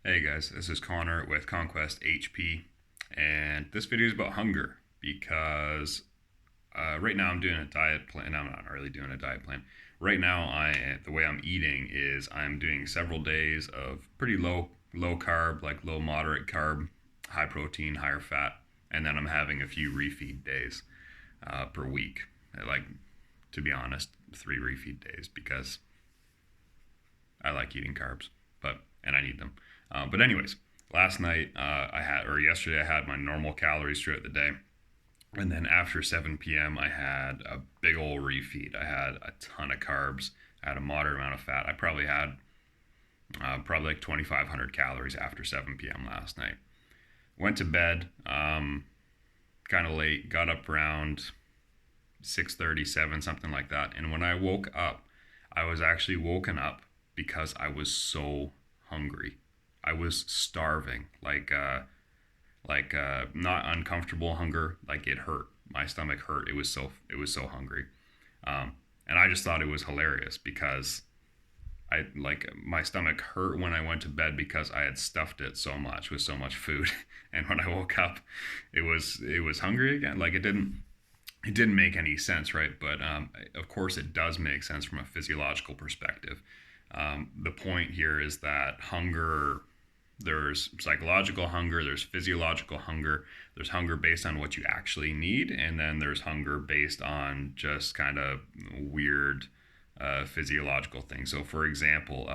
Hey guys, this is Connor with Conquest HP, and this video is about hunger because right now I'm doing a diet plan. I'm not really doing a diet plan. Right now, the way I'm eating is I'm doing several days of pretty low carb, like low moderate carb, high protein, higher fat, and then I'm having a few refeed days per week. Like, to be honest, 3 refeed days because I like eating carbs, and I need them. But anyways, last night or yesterday I had my normal calories throughout the day, and then after 7 p.m. I had a big old refeed. I had a ton of carbs. I had a moderate amount of fat. I probably had probably like 2,500 calories after 7 p.m. last night. Went to bed kind of late. Got up around 6:37, something like that. And when I woke up, I was actually woken up because I was so hungry. I was starving, not uncomfortable hunger, like it hurt. My stomach hurt. It was so hungry, and I just thought it was hilarious because my stomach hurt when I went to bed because I had stuffed it so much with so much food, and when I woke up, it was hungry again. Like it didn't make any sense, right? But of course, it does make sense from a physiological perspective. The point here is that hunger, there's psychological hunger, there's physiological hunger, there's hunger based on what you actually need, and then there's hunger based on just kind of weird physiological things. So, for example,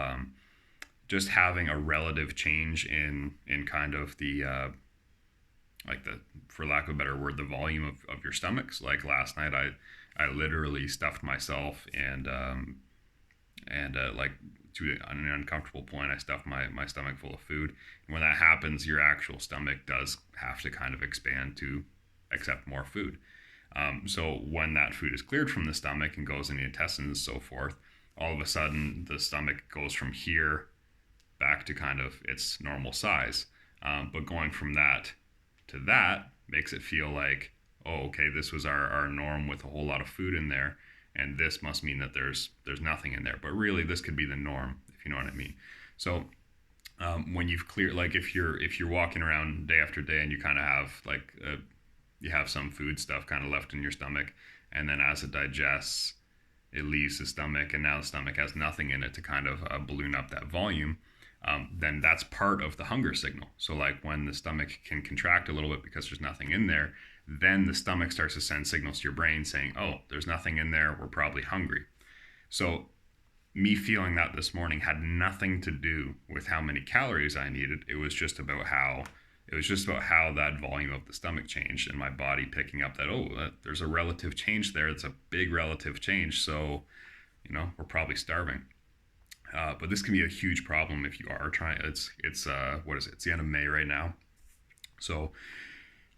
just having a relative change in kind of the for lack of a better word, the volume of your stomachs. Like last night, I literally stuffed myself and like to an uncomfortable point, I stuffed my stomach full of food. And when that happens, your actual stomach does have to kind of expand to accept more food. So when that food is cleared from the stomach and goes in the intestines and so forth, all of a sudden the stomach goes from here back to kind of its normal size. But going from that to that makes it feel like, oh, okay, this was our norm with a whole lot of food in there, and this must mean that there's nothing in there. But really, this could be the norm, if you know what I mean. So when you've cleared, like if you're walking around day after day and you kind of have you have some food stuff kind of left in your stomach, and then as it digests, it leaves the stomach, and now the stomach has nothing in it to kind of balloon up that volume. Then that's part of the hunger signal. So, like when the stomach can contract a little bit because there's nothing in there, then the stomach starts to send signals to your brain saying, oh, there's nothing in there. We're probably hungry. So, me feeling that this morning had nothing to do with how many calories I needed. It was just about how that volume of the stomach changed and my body picking up that there's a relative change there. It's a big relative change. So, we're probably starving. But this can be a huge problem if you are trying. It's what is it? It's the end of May right now. So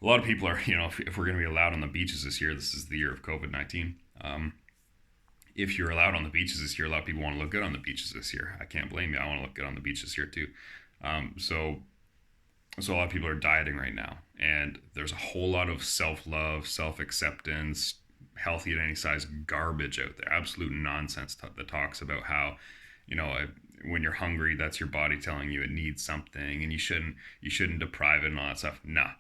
a lot of people are, if we're going to be allowed on the beaches this year, this is the year of COVID-19. If you're allowed on the beaches this year, a lot of people want to look good on the beaches this year. I can't blame you. I want to look good on the beach this year too. So a lot of people are dieting right now, and there's a whole lot of self-love, self-acceptance, healthy at any size garbage out there. Absolute nonsense that talks about how, you know, when you're hungry, that's your body telling you it needs something, and you shouldn't deprive it and all that stuff. Nah.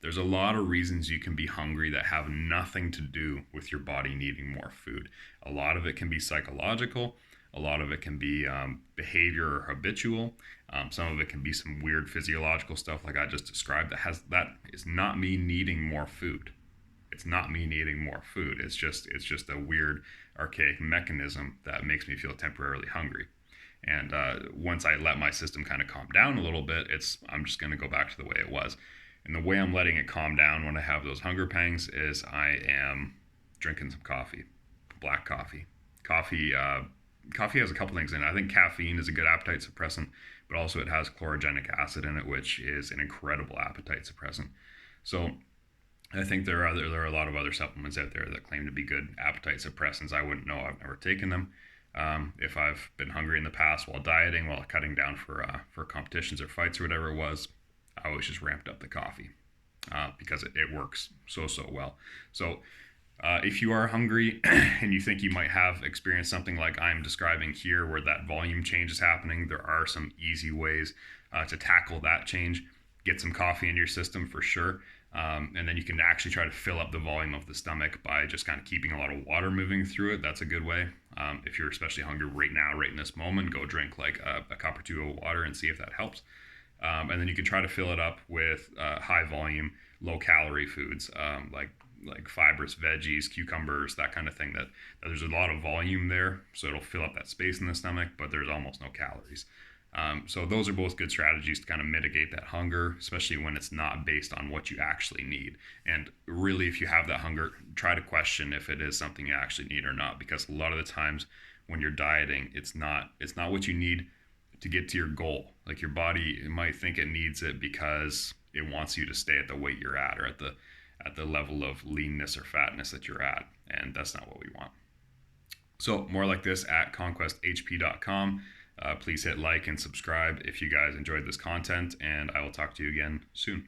There's a lot of reasons you can be hungry that have nothing to do with your body needing more food. A lot of it can be psychological. A lot of it can be behavior or habitual. Some of it can be some weird physiological stuff like I just described. That is not me needing more food. It's not me needing more food. It's just a weird archaic mechanism that makes me feel temporarily hungry. And once I let my system kind of calm down a little bit, I'm just going to go back to the way it was. And the way I'm letting it calm down when I have those hunger pangs is I am drinking some coffee, black coffee. Coffee has a couple things in it. I think caffeine is a good appetite suppressant, but also it has chlorogenic acid in it, which is an incredible appetite suppressant. So I think there are a lot of other supplements out there that claim to be good appetite suppressants. I wouldn't know. I've never taken them. If I've been hungry in the past while dieting, while cutting down for competitions or fights or whatever it was, I always just ramped up the coffee because it works so well. So If you are hungry and you think you might have experienced something like I'm describing here, where that volume change is happening, there are some easy ways to tackle that change. Get some coffee into your system for sure. And then you can actually try to fill up the volume of the stomach by just kind of keeping a lot of water moving through it. That's a good way. If you're especially hungry right now, right in this moment, go drink like a cup or two of water and see if that helps. And then you can try to fill it up with high volume, low calorie foods like fibrous veggies, cucumbers, that kind of thing. That there's a lot of volume there, so it'll fill up that space in the stomach, but there's almost no calories. So those are both good strategies to kind of mitigate that hunger, especially when it's not based on what you actually need. And really, if you have that hunger, try to question if it is something you actually need or not, because a lot of the times when you're dieting, it's not what you need to get to your goal. Like your body, it might think it needs it because it wants you to stay at the weight you're at, or at the level of leanness or fatness that you're at, and that's not what we want. So more like this at conquesthp.com. Please hit like and subscribe if you guys enjoyed this content, and I will talk to you again soon.